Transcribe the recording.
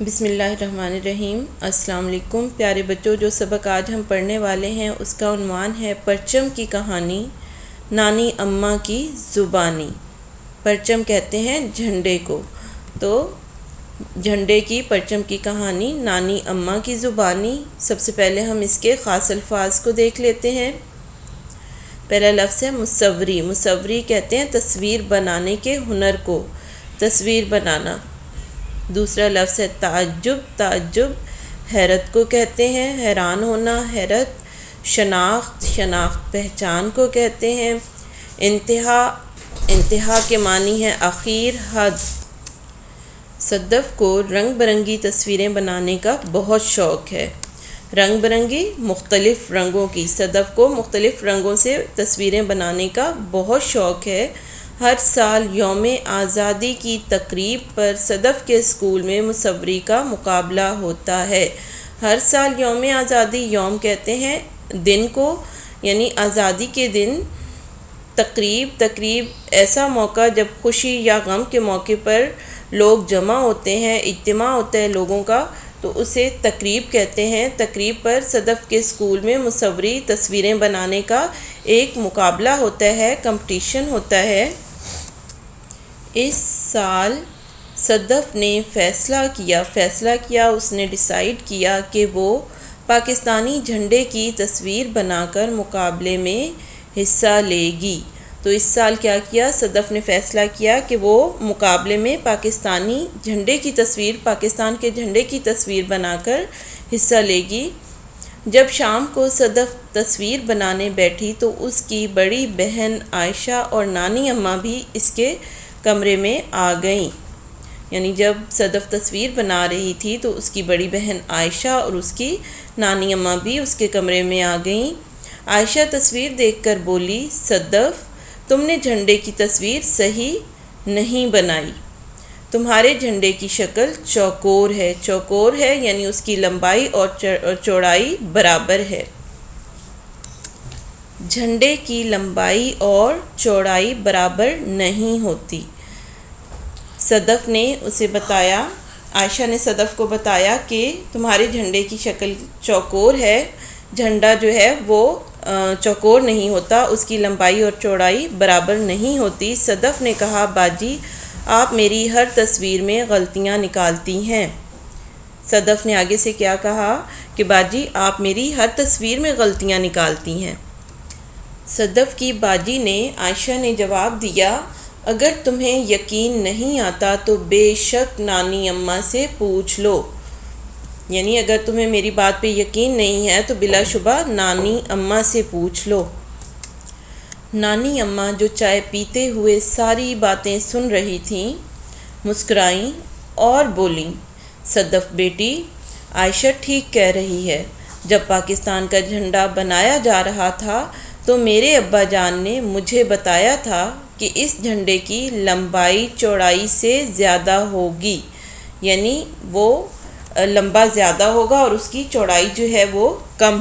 بسم اللہ الرحمن الرحیم۔ السلام علیکم پیارے بچوں، جو سبق آج ہم پڑھنے والے ہیں اس کا عنوان ہے پرچم کی کہانی، نانی اماں کی زبانی۔ پرچم کہتے ہیں جھنڈے کو، تو جھنڈے کی پرچم کی کہانی نانی اماں کی زبانی۔ سب سے پہلے ہم اس کے خاص الفاظ کو دیکھ لیتے ہیں۔ پہلا لفظ ہے مصوری۔ مصوری کہتے ہیں تصویر بنانے کے ہنر کو، تصویر بنانا۔ دوسرا لفظ ہے تعجب۔ تعجب حیرت کو کہتے ہیں، حیران ہونا، حیرت۔ شناخت۔ شناخت پہچان کو کہتے ہیں۔ انتہا۔ انتہا کے معنی ہے آخر، حد۔ صدف کو رنگ برنگی تصویریں بنانے کا بہت شوق ہے۔ رنگ برنگی مختلف رنگوں کی، صدف کو مختلف رنگوں سے تصویریں بنانے کا بہت شوق ہے۔ ہر سال یوم آزادی کی تقریب پر صدف کے اسکول میں مصوری کا مقابلہ ہوتا ہے۔ ہر سال یوم آزادی، یوم کہتے ہیں دن کو، یعنی آزادی کے دن تقریب ایسا موقع جب خوشی یا غم کے موقع پر لوگ جمع ہوتے ہیں، اجتماع ہوتا ہے لوگوں کا، تو اسے تقریب کہتے ہیں۔ تقریب پر صدف کے اسکول میں مصوری تصویریں بنانے کا ایک مقابلہ ہوتا ہے، کمپٹیشن ہوتا ہے۔ اس سال صدف نے فیصلہ کیا، اس نے ڈیسائیڈ کیا کہ وہ پاکستانی جھنڈے کی تصویر بنا کر مقابلے میں حصہ لے گی۔ تو اس سال کیا کیا، صدف نے فیصلہ کیا کہ وہ مقابلے میں پاکستانی جھنڈے کی تصویر، پاکستان کے جھنڈے کی تصویر بنا کر حصہ لے گی۔ جب شام کو صدف تصویر بنانے بیٹھی تو اس کی بڑی بہن عائشہ اور نانی اماں بھی اس کے کمرے میں آ گئیں۔ یعنی جب صدف تصویر بنا رہی تھی تو اس کی بڑی بہن عائشہ اور اس کی نانی اماں بھی اس کے کمرے میں آ گئیں۔ عائشہ تصویر دیکھ کر بولی، صدف تم نے جھنڈے کی تصویر صحیح نہیں بنائی، تمہارے جھنڈے کی شکل چوکور ہے۔ چوکور ہے یعنی اس کی لمبائی اور چوڑائی برابر ہے۔ جھنڈے کی لمبائی اور چوڑائی برابر نہیں ہوتی۔ صدف نے اسے بتایا، عائشہ نے صدف کو بتایا کہ تمہارے جھنڈے کی شکل چوکور ہے، جھنڈا جو ہے وہ چوکور نہیں ہوتا، اس کی لمبائی اور چوڑائی برابر نہیں ہوتی۔ صدف نے کہا، باجی آپ میری ہر تصویر میں غلطیاں نکالتی ہیں۔ صدف نے آگے سے کیا کہا کہ باجی آپ میری ہر تصویر میں غلطیاں نکالتی ہیں۔ صدف کی باجی نے، عائشہ نے جواب دیا، اگر تمہیں یقین نہیں آتا تو بے شک نانی اماں سے پوچھ لو۔ یعنی اگر تمہیں میری بات پہ یقین نہیں ہے تو بلا شبہ نانی اماں سے پوچھ لو۔ نانی اماں جو چائے پیتے ہوئے ساری باتیں سن رہی تھیں، مسکرائیں اور بولیں، صدف بیٹی عائشہ ٹھیک کہہ رہی ہے۔ جب پاکستان کا جھنڈا بنایا جا رہا تھا تو میرے ابا جان نے مجھے بتایا تھا کہ اس جھنڈے کی لمبائی چوڑائی سے زیادہ ہوگی، یعنی وہ لمبا زیادہ ہوگا اور اس کی چوڑائی جو ہے وہ کم